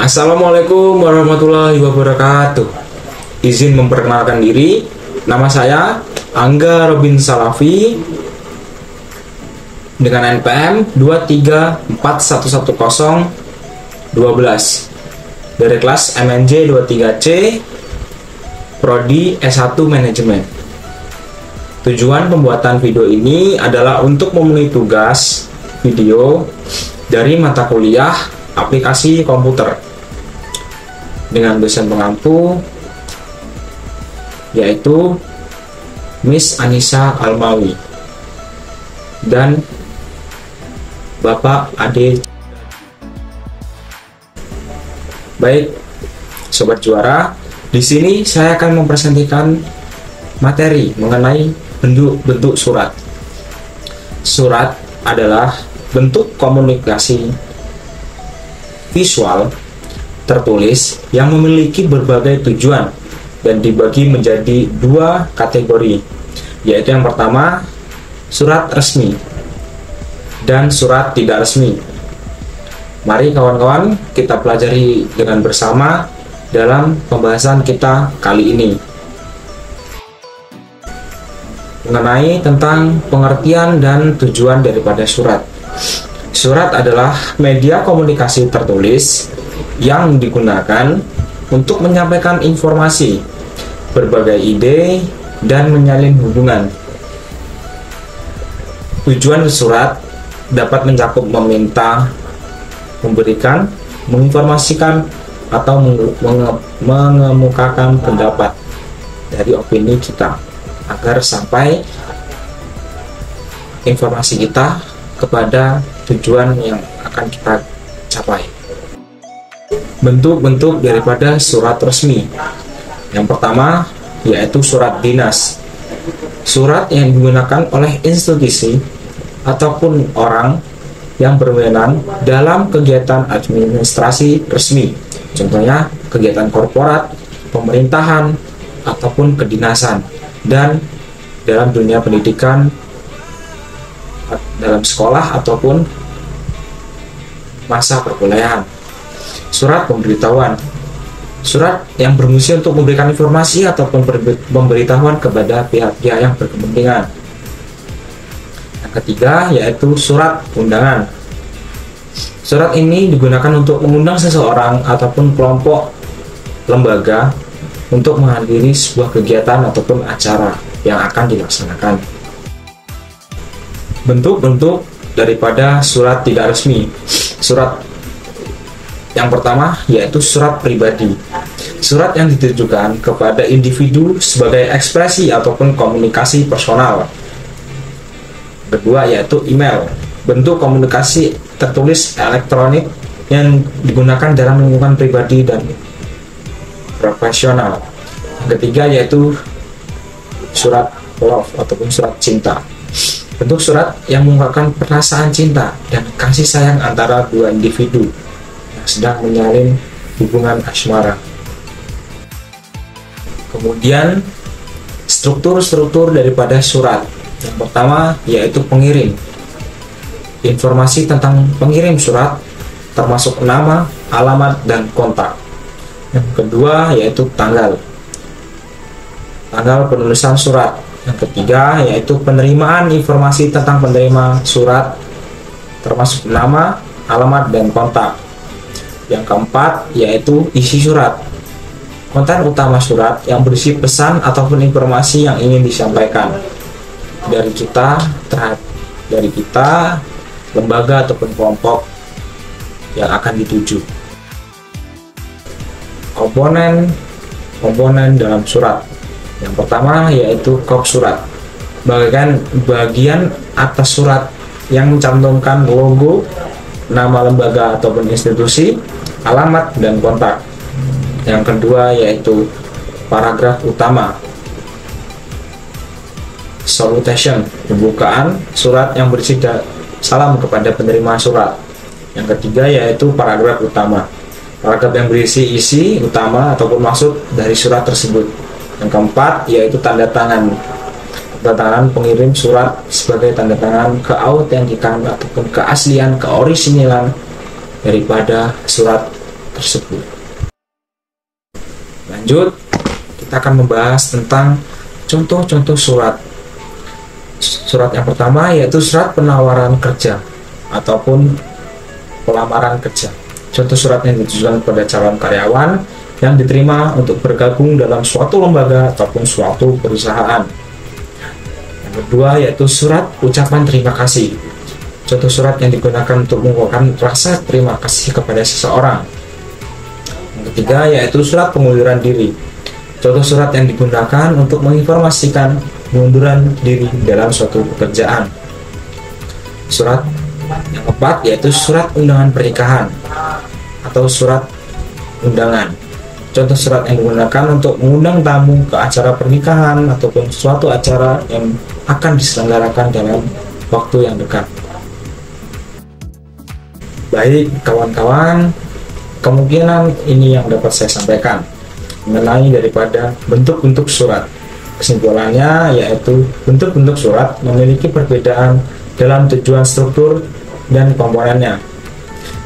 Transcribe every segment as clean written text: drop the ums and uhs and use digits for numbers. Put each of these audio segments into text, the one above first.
Assalamualaikum warahmatullahi wabarakatuh. Izin memperkenalkan diri, nama saya Angga Robin Salafi dengan NPM 234111012 dari kelas MNJ 23C Prodi S1 Manajemen. Tujuan pembuatan video ini adalah untuk memenuhi tugas video dari mata kuliah aplikasi komputer dengan dosen pengampu yaitu Miss Anissa Almawi dan Bapak Ade. Baik, sobat juara, di sini saya akan mempresentasikan materi mengenai bentuk surat. Surat adalah bentuk komunikasi visual tertulis yang memiliki berbagai tujuan dan dibagi menjadi dua kategori, yaitu yang pertama surat resmi dan surat tidak resmi. Mari kawan-kawan kita pelajari dengan bersama dalam pembahasan kita kali ini mengenai tentang pengertian dan tujuan daripada surat. Surat adalah media komunikasi tertulis yang digunakan untuk menyampaikan informasi, berbagai ide, dan menyalin hubungan. Tujuan surat dapat mencakup meminta, memberikan, menginformasikan, atau mengemukakan pendapat dari opini kita agar sampai informasi kita kepada tujuan yang akan kita capai. Bentuk-bentuk daripada surat resmi. Yang pertama yaitu surat dinas. Surat yang digunakan oleh institusi ataupun orang yang berwenang dalam kegiatan administrasi resmi. Contohnya kegiatan korporat, pemerintahan, ataupun kedinasan. Dan dalam dunia pendidikan, dalam sekolah ataupun masa perkuliahan. Surat pemberitahuan. Surat yang berfungsi untuk memberikan informasi ataupun pemberitahuan kepada pihak-pihak yang berkepentingan. Yang ketiga yaitu surat undangan. Surat ini digunakan untuk mengundang seseorang ataupun kelompok lembaga untuk menghadiri sebuah kegiatan ataupun acara yang akan dilaksanakan. Bentuk-bentuk daripada surat tidak resmi. Surat yang pertama yaitu surat pribadi. Surat yang ditujukan kepada individu sebagai ekspresi ataupun komunikasi personal. Kedua yaitu email. Bentuk komunikasi tertulis elektronik yang digunakan dalam lingkungan pribadi dan profesional. Yang ketiga yaitu surat love ataupun surat cinta. Bentuk surat yang mengungkapkan perasaan cinta dan kasih sayang antara dua individu yang sedang menyalin hubungan asmara. Kemudian struktur-struktur daripada surat. Yang pertama yaitu pengirim. Informasi tentang pengirim surat termasuk nama, alamat, dan kontak. Yang kedua yaitu tanggal penulisan surat. Yang ketiga yaitu penerimaan informasi tentang penerima surat termasuk nama, alamat, dan kontak. Yang keempat yaitu isi surat. Konten utama surat yang berisi pesan ataupun informasi yang ingin disampaikan dari kita, lembaga ataupun kelompok yang akan dituju. Komponen dalam surat. Yang pertama yaitu kop surat. Bagian atas surat yang mencantumkan logo, nama lembaga ataupun institusi, alamat, dan kontak. Yang kedua yaitu paragraf utama. Salutation, pembukaan surat yang berisi salam kepada penerima surat. Yang ketiga yaitu paragraf utama. Paragraf yang berisi isi utama ataupun maksud dari surat tersebut. Yang keempat yaitu tanda tangan. Tanda tangan pengirim surat sebagai tanda tangan keautentikan ataupun keaslian, keorisinalan daripada surat tersebut. Lanjut, kita akan membahas tentang contoh-contoh surat. Surat yang pertama yaitu surat penawaran kerja ataupun pelamaran kerja. Contoh surat yang ditujukan kepada calon karyawan yang diterima untuk bergabung dalam suatu lembaga ataupun suatu perusahaan. Yang kedua yaitu surat ucapan terima kasih. Contoh surat yang digunakan untuk mengungkapkan rasa terima kasih kepada seseorang. Yang ketiga yaitu surat pengunduran diri. Contoh surat yang digunakan untuk menginformasikan pengunduran diri dalam suatu pekerjaan. Surat yang keempat yaitu surat undangan pernikahan atau surat undangan. Contoh surat yang digunakan untuk mengundang tamu ke acara pernikahan ataupun suatu acara yang akan diselenggarakan dalam waktu yang dekat. Baik kawan-kawan, kemungkinan ini yang dapat saya sampaikan mengenai daripada bentuk-bentuk surat. Kesimpulannya yaitu bentuk-bentuk surat memiliki perbedaan dalam tujuan, struktur, dan komponennya.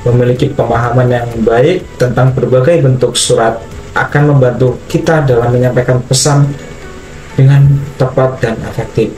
Memiliki pemahaman yang baik tentang berbagai bentuk surat akan membantu kita dalam menyampaikan pesan dengan tepat dan efektif.